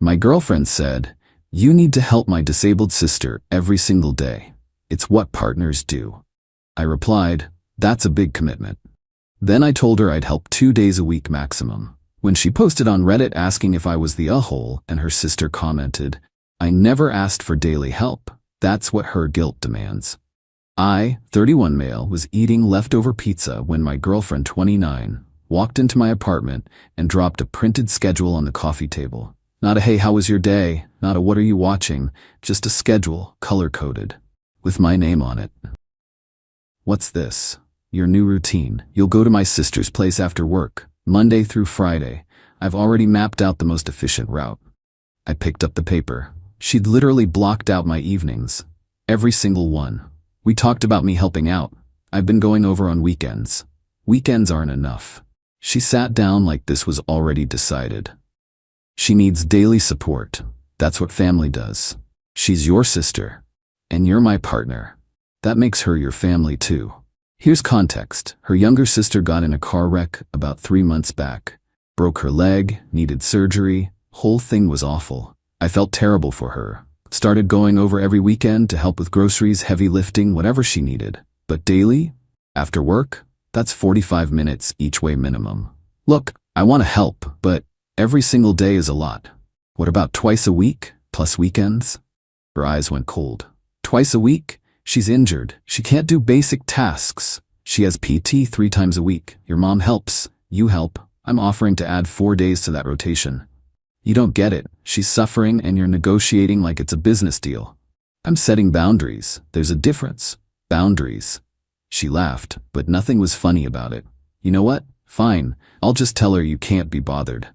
My girlfriend said, "You need to help my disabled sister every single day. It's what partners do." I replied, "That's a big commitment." Then I told her I'd help 2 days a week maximum. When she posted on Reddit asking if I was the Ahole, and her sister commented, "I never asked for daily help. That's what her guilt demands." I, 31 male, was eating leftover pizza when my girlfriend, 29, walked into my apartment and dropped a printed schedule on the coffee table. Not a "Hey, how was your day?" Not a "What are you watching?" Just a schedule, color-coded, with my name on it. "What's this?" "Your new routine. You'll go to my sister's place after work, Monday through Friday. I've already mapped out the most efficient route." I picked up the paper. She'd literally blocked out my evenings. Every single one. We talked about me helping out. I've been going over on weekends. Weekends aren't enough. She sat down like this was already decided. She needs daily support. That's what family does. She's your sister, and you're my partner. That makes her your family too. Here's context. Her younger sister got in a car wreck about 3 months back. Broke her leg, needed surgery. Whole thing was awful. I felt terrible for her. Started going over every weekend to help with groceries, heavy lifting, whatever she needed. But daily? After work? That's 45 minutes each way minimum. Look, I want to help, but every single day is a lot. What about twice a week, plus weekends? Her eyes went cold. Twice a week? She's injured. She can't do basic tasks. She has PT 3 times a week. Your mom helps. You help. I'm offering to add 4 days to that rotation. You don't get it. She's suffering and you're negotiating like it's a business deal. I'm setting boundaries. There's a difference. Boundaries. She laughed, but nothing was funny about it. You know what? Fine. I'll just tell her you can't be bothered.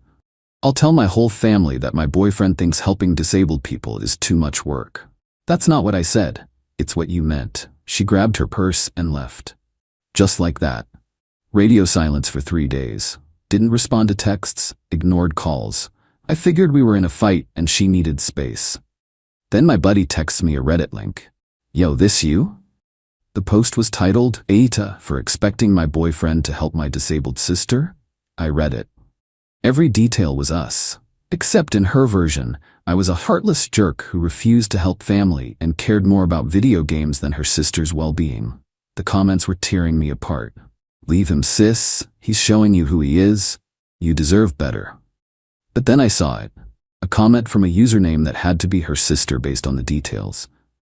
I'll tell my whole family that my boyfriend thinks helping disabled people is too much work. That's not what I said. It's what you meant. She grabbed her purse and left. Just like that. Radio silence for 3 days. Didn't respond to texts, ignored calls. I figured we were in a fight and she needed space. Then my buddy texts me a Reddit link. "Yo, this you?" The post was titled, "ATA for expecting my boyfriend to help my disabled sister." I read it. Every detail was us. Except in her version, I was a heartless jerk who refused to help family and cared more about video games than her sister's well-being. The comments were tearing me apart. "Leave him, sis. He's showing you who he is. You deserve better." But then I saw it. A comment from a username that had to be her sister based on the details.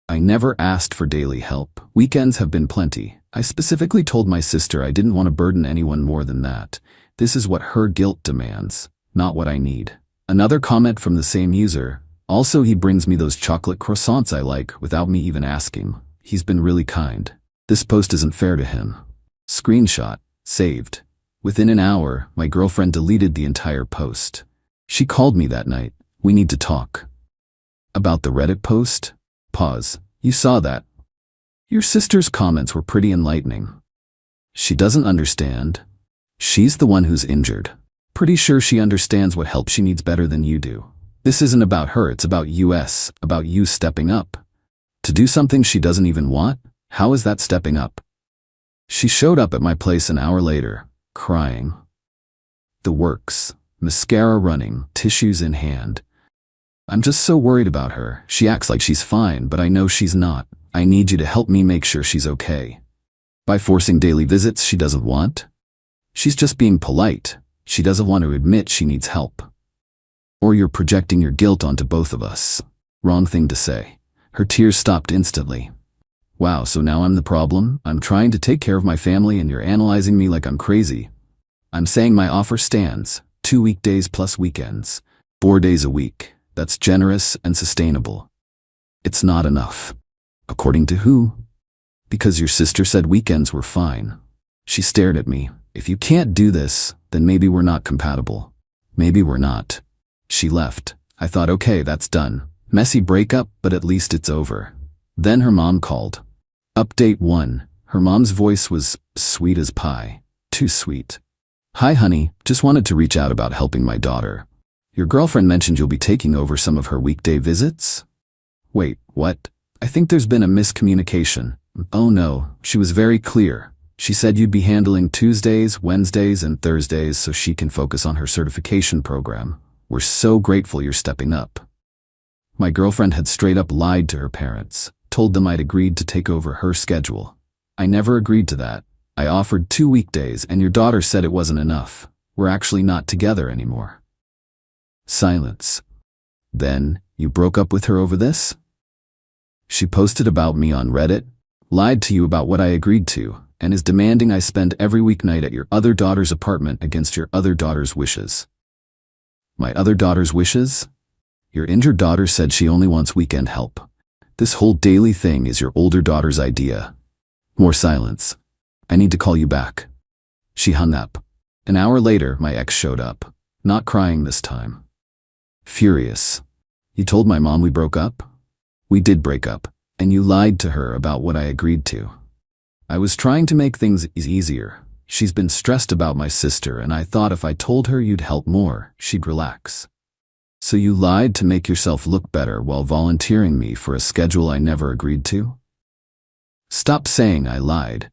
"I never asked for daily help. Weekends have been plenty. I specifically told my sister I didn't want to burden anyone more than that. This is what her guilt demands, not what I need." Another comment from the same user. "Also, he brings me those chocolate croissants I like without me even asking. He's been really kind. This post isn't fair to him." Screenshot. Saved. Within an hour, my girlfriend deleted the entire post. She called me that night. "We need to talk." "About the Reddit post?" Pause. "You saw that." "Your sister's comments were pretty enlightening." "She doesn't understand. She's the one who's injured. Pretty sure she understands what help she needs better than you do. This isn't about her, it's about us, about you stepping up. To do something she doesn't even want? How is that stepping up?" She showed up at my place an hour later, crying. The works. Mascara running, tissues in hand. "I'm just so worried about her. She acts like she's fine, but I know she's not. I need you to help me make sure she's okay." By forcing daily visits she doesn't want? She's just being polite. She doesn't want to admit she needs help. Or you're projecting your guilt onto both of us. Wrong thing to say. Her tears stopped instantly. "Wow, so now I'm the problem? I'm trying to take care of my family and you're analyzing me like I'm crazy." "I'm saying my offer stands. 2 weekdays plus weekends. 4 days a week. That's generous and sustainable." "It's not enough." "According to who?" "Because your sister said weekends were fine." She stared at me. "If you can't do this, then maybe we're not compatible." "Maybe we're not." She left. I thought, okay, that's done. Messy breakup, but at least it's over. Then her mom called. Update 1. Her mom's voice was sweet as pie. Too sweet. "Hi honey, just wanted to reach out about helping my daughter. Your girlfriend mentioned you'll be taking over some of her weekday visits?" "Wait, what? I think there's been a miscommunication." "Oh no, she was very clear. She said you'd be handling Tuesdays, Wednesdays, and Thursdays so she can focus on her certification program." We're so grateful you're stepping up." My girlfriend had straight up lied to her parents, told them I'd agreed to take over her schedule. "I never agreed to that. I offered 2 weekdays and your daughter said it wasn't enough. We're actually not together anymore." Silence. "Then, you broke up with her over this?" "She posted about me on Reddit, lied to you about what I agreed to, and is demanding I spend every weeknight at your other daughter's apartment against your other daughter's wishes." "My other daughter's wishes? Your injured daughter said she only wants weekend help. This whole daily thing is your older daughter's idea." More silence. "I need to call you back." She hung up. An hour later, my ex showed up, not crying this time. Furious. "You told my mom we broke up?" "We did break up, and you lied to her about what I agreed to." "I was trying to make things easier. She's been stressed about my sister, and I thought if I told her you'd help more, she'd relax." "So you lied to make yourself look better while volunteering me for a schedule I never agreed to?" "Stop saying I lied.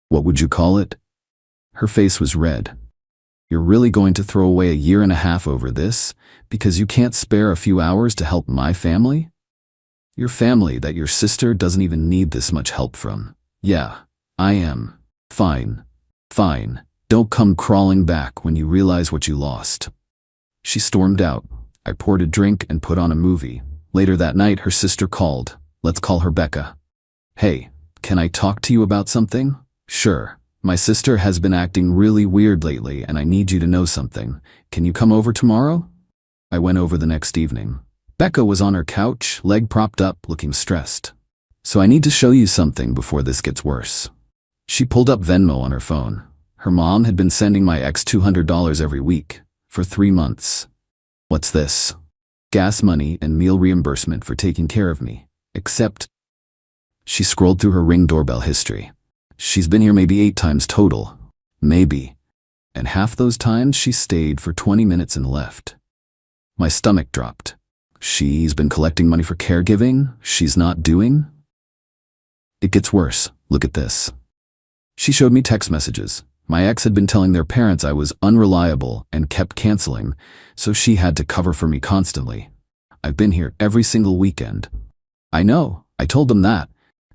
What would you call it?" Her face was red. "You're really going to throw away a year and a half over this, because you can't spare a few hours to help my family? Your family that your sister doesn't even need this much help from." "Yeah, I am. Fine. Fine. Don't come crawling back when you realize what you lost." She stormed out. I poured a drink and put on a movie. Later that night, her sister called. Let's call her Becca. "Hey, can I talk to you about something?" "Sure. My sister has been acting really weird lately and I need you to know something. Can you come over tomorrow?" I went over the next evening. Becca was on her couch, leg propped up, looking stressed. "So I need to show you something before this gets worse." She pulled up Venmo on her phone. Her mom had been sending my ex $200 every week for 3 months. "What's this?" "Gas money and meal reimbursement for taking care of me. Except..." She scrolled through her Ring doorbell history. "She's been here maybe 8 times total. Maybe. And half those times she stayed for 20 minutes and left." My stomach dropped. She's been collecting money for caregiving she's not doing? "It gets worse. Look at this." She showed me text messages. My ex had been telling their parents I was unreliable and kept canceling, so she had to cover for me constantly. "I've been here every single weekend." "I know. I told them that.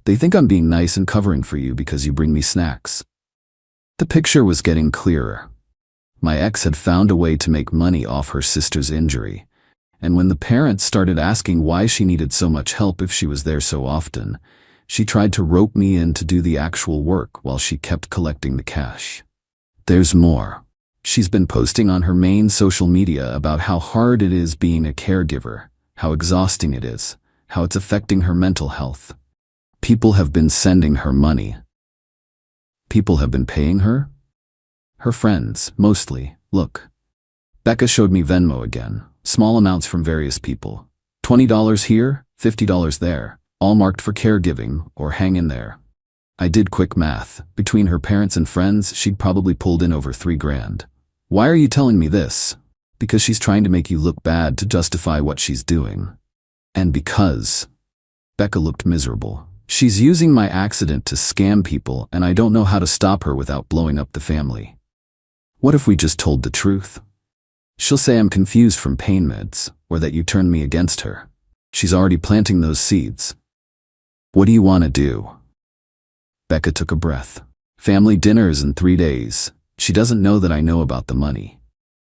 They think I'm being nice and covering for you because you bring me snacks." The picture was getting clearer. My ex had found a way to make money off her sister's injury, and when the parents started asking why she needed so much help if she was there so often, she tried to rope me in to do the actual work while she kept collecting the cash. There's more. She's been posting on her main social media about how hard it is being a caregiver, how exhausting it is, how it's affecting her mental health. People have been sending her money. People have been paying her? Her friends, mostly. Look. Becca showed me Venmo again, small amounts from various people. $20 here, $50 there, all marked for caregiving or hang in there. I did quick math. Between her parents and friends, she'd probably pulled in over $3,000. "Why are you telling me this?" "Because she's trying to make you look bad to justify what she's doing." "And because..." Becca looked miserable. "She's using my accident to scam people and I don't know how to stop her without blowing up the family." "What if we just told the truth?" "She'll say I'm confused from pain meds, or that you turned me against her. She's already planting those seeds." "What do you want to do?" Becca took a breath. "Family dinners in 3 days. She doesn't know that I know about the money.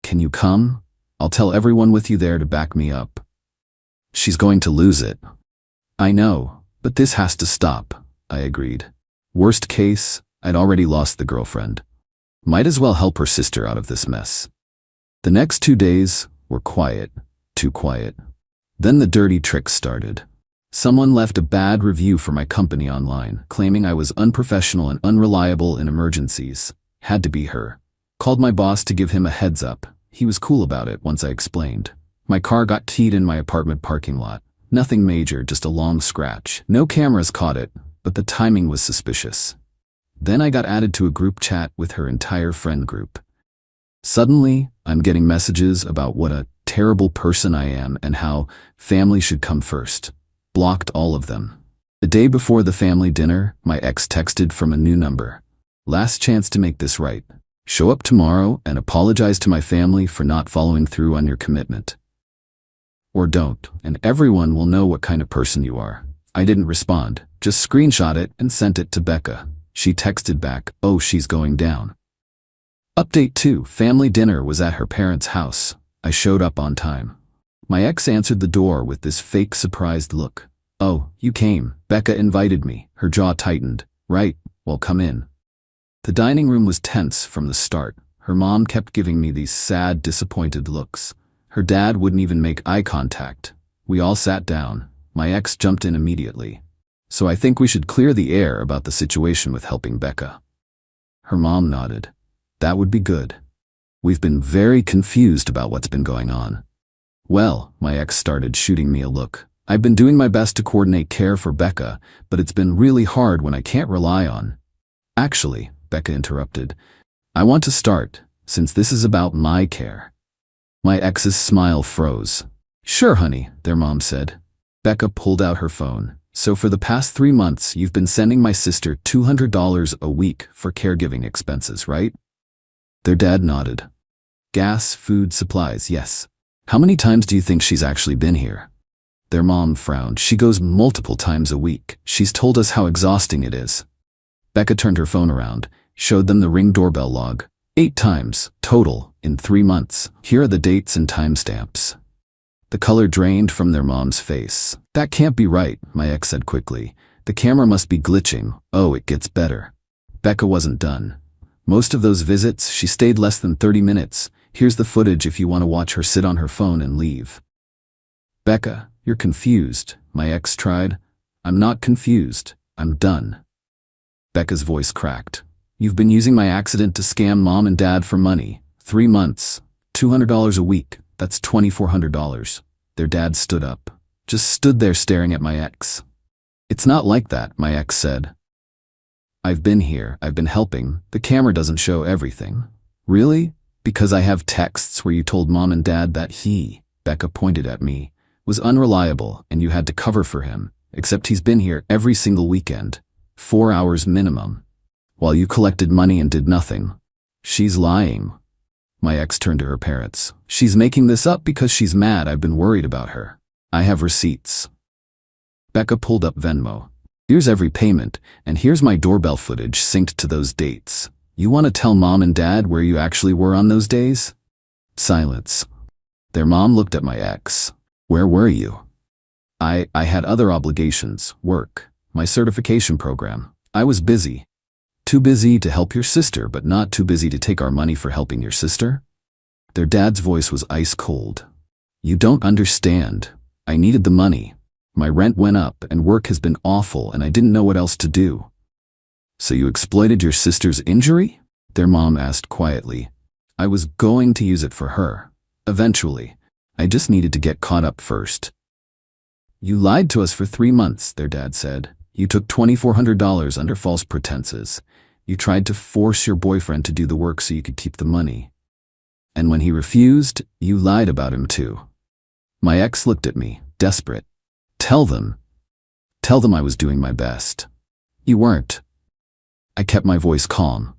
Can you come? I'll tell everyone with you there to back me up." "She's going to lose it." "I know, but this has to stop," I agreed. Worst case, I'd already lost the girlfriend. Might as well help her sister out of this mess. The next 2 days were quiet, too quiet. Then the dirty tricks started. Someone left a bad review for my company online, claiming I was unprofessional and unreliable in emergencies. Had to be her. Called my boss to give him a heads up. He was cool about it once I explained. My car got keyed in my apartment parking lot. Nothing major, just a long scratch. No cameras caught it, but the timing was suspicious. Then I got added to a group chat with her entire friend group. Suddenly, I'm getting messages about what a terrible person I am and how family should come first. Blocked all of them. The day before the family dinner, my ex texted from a new number. "Last chance to make this right. Show up tomorrow and apologize to my family for not following through on your commitment. Or don't, and everyone will know what kind of person you are. I didn't respond, just screenshot it and sent it to Becca. She texted back, oh, she's going down. Update 2, family dinner was at her parents' house. I showed up on time. My ex answered the door with this fake surprised look. Oh, you came. Becca invited me. Her jaw tightened. Right, well, come in. The dining room was tense from the start. Her mom kept giving me these sad, disappointed looks. Her dad wouldn't even make eye contact. We all sat down. My ex jumped in immediately. So I think we should clear the air about the situation with helping Becca. Her mom nodded. That would be good. We've been very confused about what's been going on. Well, my ex started shooting me a look. I've been doing my best to coordinate care for Becca, but it's been really hard when I can't rely on. Actually, Becca interrupted, I want to start, since this is about my care. My ex's smile froze. Sure, honey, their mom said. Becca pulled out her phone. So for the past 3 months, you've been sending my sister $200 a week for caregiving expenses, right? Their dad nodded. Gas, food, supplies, yes. How many times do you think she's actually been here? Their mom frowned. She goes multiple times a week. She's told us how exhausting it is. Becca turned her phone around, showed them the Ring doorbell log. 8 times, total, in 3 months. Here are the dates and timestamps. The color drained from their mom's face. That can't be right, my ex said quickly. The camera must be glitching. Oh, it gets better. Becca wasn't done. Most of those visits, she stayed less than 30 minutes. Here's the footage if you want to watch her sit on her phone and leave. Becca, you're confused, my ex tried. I'm not confused. I'm done. Becca's voice cracked. You've been using my accident to scam mom and dad for money. 3 months. $200 a week. That's $2,400. Their dad stood up. Just stood there staring at my ex. It's not like that, my ex said. I've been here. I've been helping. The camera doesn't show everything. Really? Because I have texts where you told mom and dad that he, Becca pointed at me, was unreliable and you had to cover for him, except he's been here every single weekend. 4 hours minimum. While you collected money and did nothing. She's lying. My ex turned to her parents. She's making this up because she's mad. I've been worried about her. I have receipts. Becca pulled up Venmo. Here's every payment, and here's my doorbell footage synced to those dates. You want to tell mom and dad where you actually were on those days? Silence. Their mom looked at my ex. Where were you? I had other obligations, work, my certification program. I was busy. Too busy to help your sister, but not too busy to take our money for helping your sister? Their dad's voice was ice cold. You don't understand. I needed the money. My rent went up and work has been awful and I didn't know what else to do. So you exploited your sister's injury? Their mom asked quietly. I was going to use it for her. Eventually. I just needed to get caught up first. You lied to us for 3 months, their dad said. You took $2,400 under false pretenses. You tried to force your boyfriend to do the work so you could keep the money. And when he refused, you lied about him too. My ex looked at me, desperate. Tell them I was doing my best. You weren't. I kept my voice calm.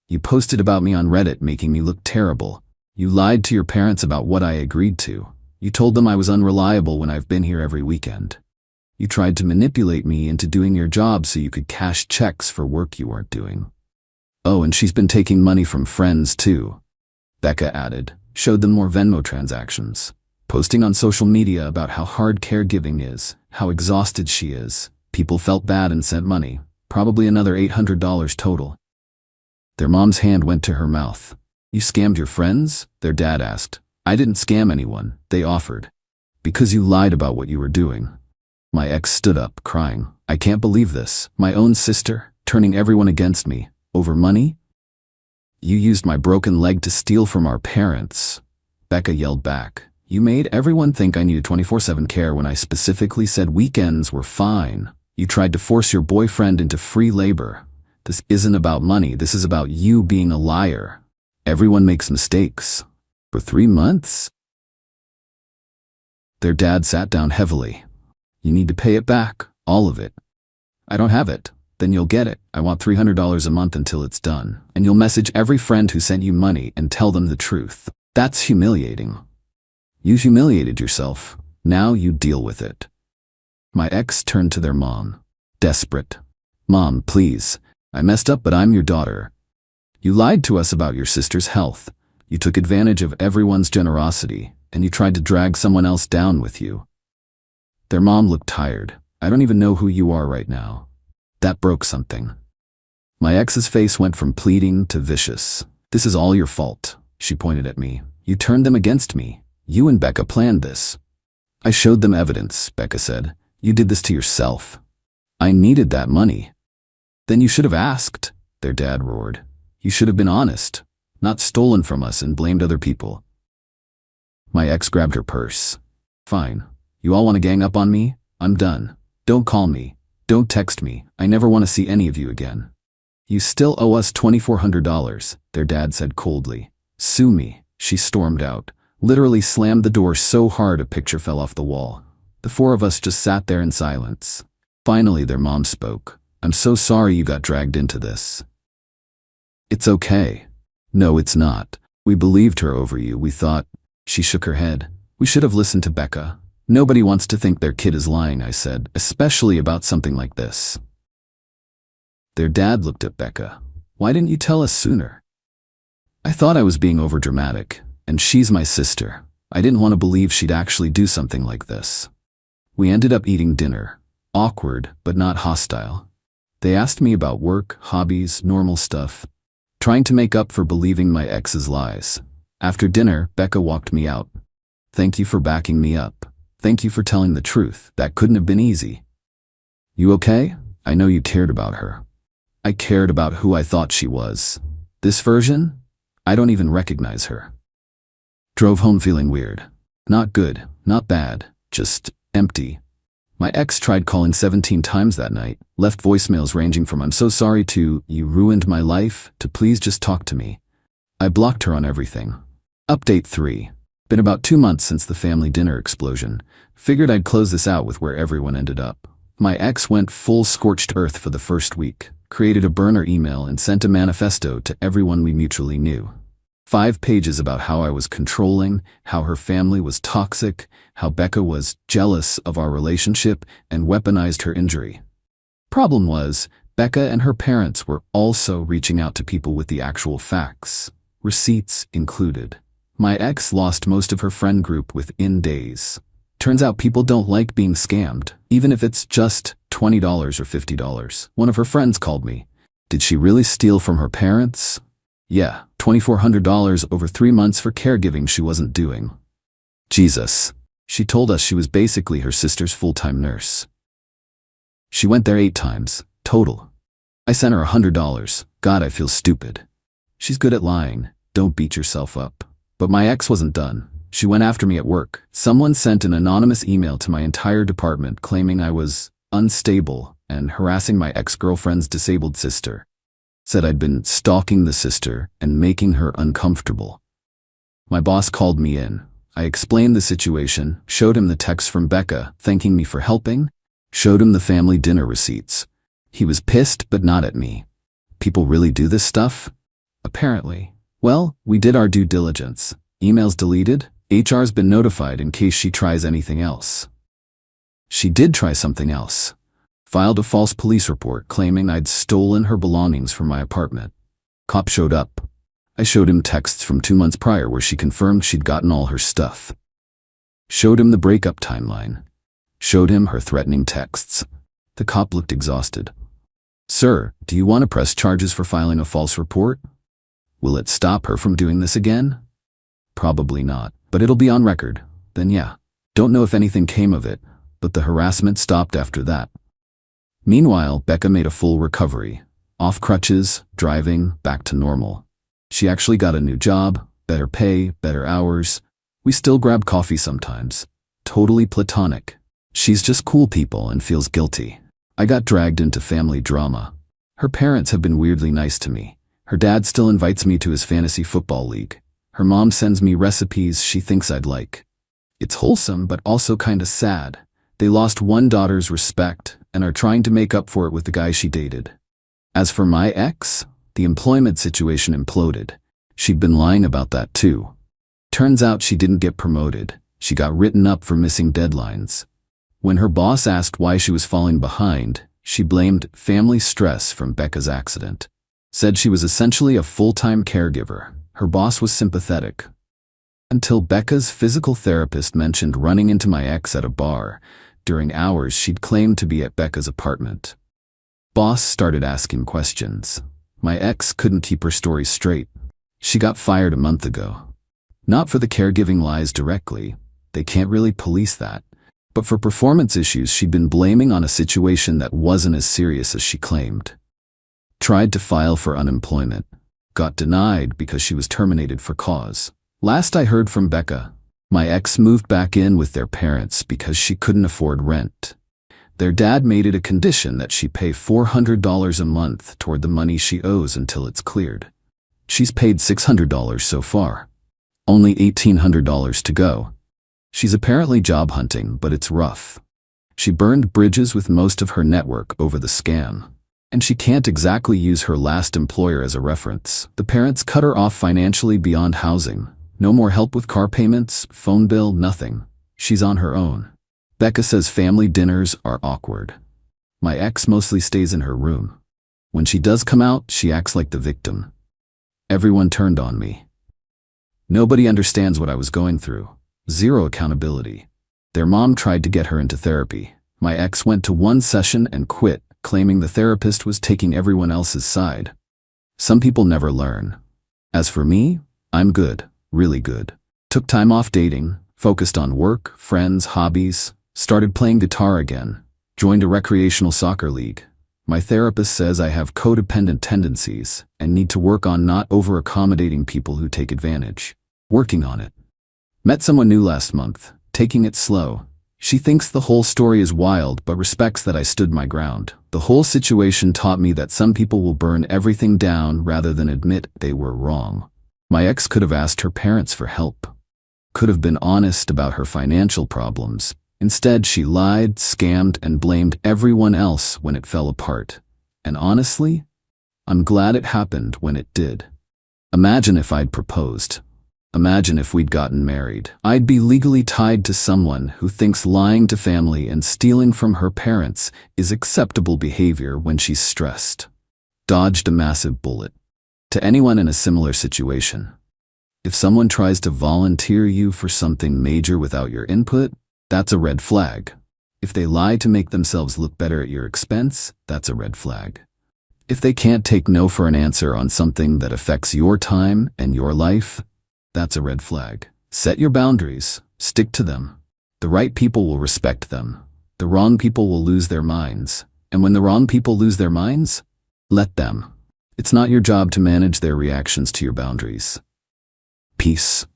You posted about me on Reddit making me look terrible. You lied to your parents about what I agreed to. You told them I was unreliable when I've been here every weekend. You tried to manipulate me into doing your job so you could cash checks for work you weren't doing. Oh, and she's been taking money from friends too. Becca added, showed them more Venmo transactions. Posting on social media about how hard caregiving is, how exhausted she is. People felt bad and sent money, probably another $800 total. Their mom's hand went to her mouth. You scammed your friends? Their dad asked. I didn't scam anyone, they offered. Because you lied about what you were doing. My ex stood up, crying. I can't believe this. My own sister, turning everyone against me. Over money? You used my broken leg to steal from our parents. Becca yelled back. You made everyone think I needed 24/7 care when I specifically said weekends were fine. You tried to force your boyfriend into free labor. This isn't about money, this is about you being a liar. Everyone makes mistakes. For 3 months? Their dad sat down heavily. You need to pay it back, all of it. I don't have it. Then you'll get it. I want $300 a month until it's done. And you'll message every friend who sent you money and tell them the truth. That's humiliating. You humiliated yourself. Now you deal with it. My ex turned to their mom. Desperate. Mom, please. I messed up, but I'm your daughter. You lied to us about your sister's health. You took advantage of everyone's generosity, and you tried to drag someone else down with you. Their mom looked tired. I don't even know who you are right now. That broke something. My ex's face went from pleading to vicious. This is all your fault, she pointed at me. You turned them against me. You and Becca planned this. I showed them evidence, Becca said. You did this to yourself. I needed that money. Then you should have asked, their dad roared. You should have been honest, not stolen from us and blamed other people. My ex grabbed her purse. Fine. You all want to gang up on me? I'm done. Don't call me. Don't text me. I never want to see any of you again. You still owe us $2,400, their dad said coldly. Sue me, she stormed out, literally slammed the door so hard a picture fell off the wall. The four of us just sat there in silence. Finally, their mom spoke. I'm so sorry you got dragged into this. It's okay. No, it's not. We believed her over you. We thought. She shook her head. We should have listened to Becca. Nobody wants to think their kid is lying, I said, especially about something like this. Their dad looked at Becca. Why didn't you tell us sooner? I thought I was being overdramatic, and she's my sister. I didn't want to believe she'd actually do something like this. We ended up eating dinner. Awkward, but not hostile. They asked me about work, hobbies, normal stuff, trying to make up for believing my ex's lies. After dinner, Becca walked me out. Thank you for backing me up. Thank you for telling the truth. That couldn't have been easy. You okay? I know you cared about her. I cared about who I thought she was. This version? I don't even recognize her. Drove home feeling weird. Not good, not bad, just empty. My ex tried calling 17 times that night, left voicemails ranging from I'm so sorry to you ruined my life to please just talk to me. I blocked her on everything. Update 3. Been about 2 months since the family dinner explosion. Figured I'd close this out with where everyone ended up. My ex went full scorched earth for the first week, created a burner email and sent a manifesto to everyone we mutually knew. 5 pages about how I was controlling, how her family was toxic, how Becca was jealous of our relationship and weaponized her injury. Problem was, Becca and her parents were also reaching out to people with the actual facts, receipts included. My ex lost most of her friend group within days. Turns out people don't like being scammed, even if it's just $20 or $50. One of her friends called me. Did she really steal from her parents? Yeah, $2,400 over 3 months for caregiving she wasn't doing. Jesus. She told us she was basically her sister's full-time nurse. She went there 8 times, total. I sent her $100. God, I feel stupid. She's good at lying. Don't beat yourself up. But my ex wasn't done. She went after me at work. Someone sent an anonymous email to my entire department claiming I was unstable and harassing my ex-girlfriend's disabled sister. Said I'd been stalking the sister and making her uncomfortable. My boss called me in. I explained the situation, showed him the text from Becca thanking me for helping, showed him the family dinner receipts. He was pissed, but not at me. People really do this stuff? Apparently. Well, we did our due diligence. Emails deleted. HR's been notified in case she tries anything else. She did try something else. Filed a false police report claiming I'd stolen her belongings from my apartment. Cop showed up. I showed him texts from 2 months prior where she confirmed she'd gotten all her stuff. Showed him the breakup timeline. Showed him her threatening texts. The cop looked exhausted. Sir, do you want to press charges for filing a false report? Will it stop her from doing this again? Probably not, but it'll be on record. Then yeah. Don't know if anything came of it, but the harassment stopped after that. Meanwhile, Becca made a full recovery. Off crutches, driving, back to normal. She actually got a new job, better pay, better hours. We still grab coffee sometimes. Totally platonic. She's just cool people and feels guilty. I got dragged into family drama. Her parents have been weirdly nice to me. Her dad still invites me to his fantasy football league. Her mom sends me recipes she thinks I'd like. It's wholesome, but also kinda sad. They lost one daughter's respect and are trying to make up for it with the guy she dated. As for my ex, the employment situation imploded. She'd been lying about that too. Turns out she didn't get promoted. She got written up for missing deadlines. When her boss asked why she was falling behind, she blamed family stress from Becca's accident. Said she was essentially a full-time caregiver. Her boss was sympathetic. Until Becca's physical therapist mentioned running into my ex at a bar during hours she'd claimed to be at Becca's apartment. Boss started asking questions. My ex couldn't keep her story straight. She got fired a month ago. Not for the caregiving lies directly, they can't really police that, but for performance issues she'd been blaming on a situation that wasn't as serious as she claimed. Tried to file for unemployment. Got denied because she was terminated for cause. Last I heard from Becca, my ex moved back in with their parents because she couldn't afford rent. Their dad made it a condition that she pay $400 a month toward the money she owes until it's cleared. She's paid $600 so far. Only $1,800 to go. She's apparently job hunting, but it's rough. She burned bridges with most of her network over the scam. And she can't exactly use her last employer as a reference. The parents cut her off financially beyond housing. No more help with car payments, phone bill, nothing. She's on her own. Becca says family dinners are awkward. My ex mostly stays in her room. When she does come out, she acts like the victim. Everyone turned on me. Nobody understands what I was going through. Zero accountability. Their mom tried to get her into therapy. My ex went to one session and quit, claiming the therapist was taking everyone else's side. Some people never learn. As for me, I'm good, really good. Took time off dating, focused on work, friends, hobbies, started playing guitar again, joined a recreational soccer league. My therapist says I have codependent tendencies and need to work on not over-accommodating people who take advantage. Working on it. Met someone new last month, taking it slow. She thinks the whole story is wild but respects that I stood my ground. The whole situation taught me that some people will burn everything down rather than admit they were wrong. My ex could have asked her parents for help. Could have been honest about her financial problems. Instead, she lied, scammed, and blamed everyone else when it fell apart. And honestly, I'm glad it happened when it did. Imagine if I'd proposed. Imagine if we'd gotten married. I'd be legally tied to someone who thinks lying to family and stealing from her parents is acceptable behavior when she's stressed. Dodged a massive bullet. To anyone in a similar situation, if someone tries to volunteer you for something major without your input, that's a red flag. If they lie to make themselves look better at your expense, that's a red flag. If they can't take no for an answer on something that affects your time and your life, that's a red flag. Set your boundaries. Stick to them. The right people will respect them. The wrong people will lose their minds. And when the wrong people lose their minds, let them. It's not your job to manage their reactions to your boundaries. Peace.